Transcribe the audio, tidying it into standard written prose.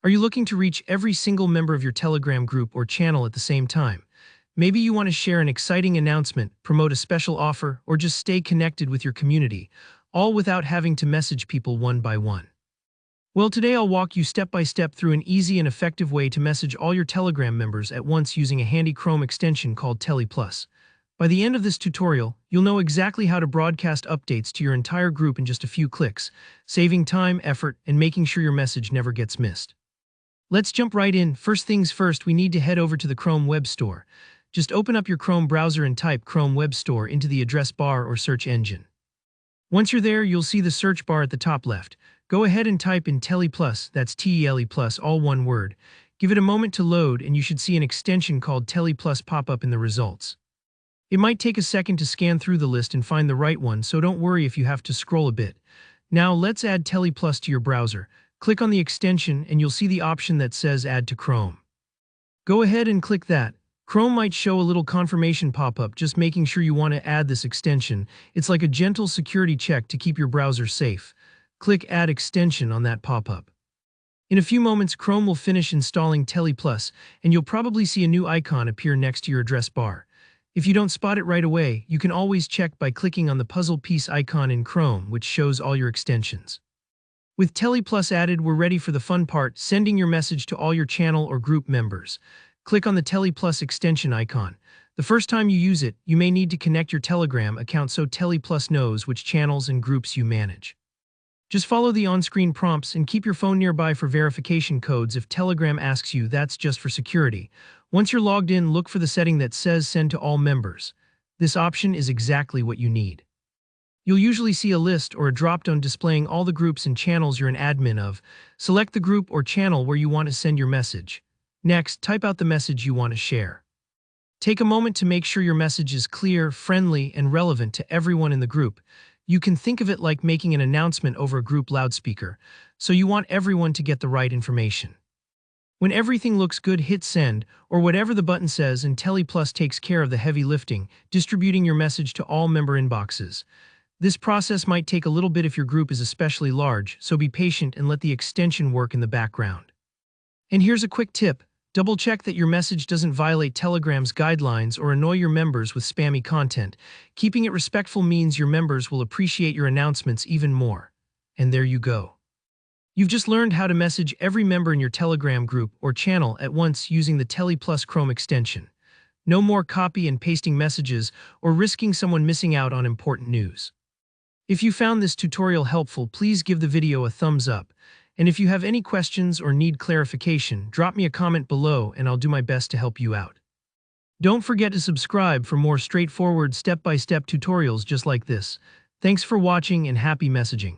Are you looking to reach every single member of your Telegram group or channel at the same time? Maybe you want to share an exciting announcement, promote a special offer, or just stay connected with your community, all without having to message people one by one. Well, today I'll walk you step by step through an easy and effective way to message all your Telegram members at once using a handy Chrome extension called TelePlus. By the end of this tutorial, you'll know exactly how to broadcast updates to your entire group in just a few clicks, saving time, effort, and making sure your message never gets missed. Let's jump right in. First things first, we need to head over to the Chrome Web Store. Just open up your Chrome browser and type Chrome Web Store into the address bar or search engine. Once you're there, you'll see the search bar at the top left. Go ahead and type in TelePlus, that's TELE plus, all one word. Give it a moment to load and you should see an extension called TelePlus pop up in the results. It might take a second to scan through the list and find the right one, so don't worry if you have to scroll a bit. Now let's add TelePlus to your browser. Click on the extension and you'll see the option that says Add to Chrome. Go ahead and click that. Chrome might show a little confirmation pop-up, just making sure you want to add this extension. It's like a gentle security check to keep your browser safe. Click Add Extension on that pop-up. In a few moments, Chrome will finish installing TelePlus, and you'll probably see a new icon appear next to your address bar. If you don't spot it right away, you can always check by clicking on the puzzle piece icon in Chrome, which shows all your extensions. With TelePlus added, we're ready for the fun part, sending your message to all your channel or group members. Click on the TelePlus extension icon. The first time you use it, you may need to connect your Telegram account so TelePlus knows which channels and groups you manage. Just follow the on-screen prompts and keep your phone nearby for verification codes if Telegram asks you. That's just for security. Once you're logged in, look for the setting that says Send to all members. This option is exactly what you need. You'll usually see a list or a drop-down displaying all the groups and channels you're an admin of. Select the group or channel where you want to send your message. Next, type out the message you want to share. Take a moment to make sure your message is clear, friendly, and relevant to everyone in the group. You can think of it like making an announcement over a group loudspeaker, so you want everyone to get the right information. When everything looks good, hit send, or whatever the button says, and TelePlus takes care of the heavy lifting, distributing your message to all member inboxes. This process might take a little bit if your group is especially large, so be patient and let the extension work in the background. And here's a quick tip. Double-check that your message doesn't violate Telegram's guidelines or annoy your members with spammy content. Keeping it respectful means your members will appreciate your announcements even more. And there you go. You've just learned how to message every member in your Telegram group or channel at once using the TelePlus Chrome extension. No more copy and pasting messages or risking someone missing out on important news. If you found this tutorial helpful, please give the video a thumbs up. And if you have any questions or need clarification, drop me a comment below and I'll do my best to help you out. Don't forget to subscribe for more straightforward step-by-step tutorials just like this. Thanks for watching and happy messaging.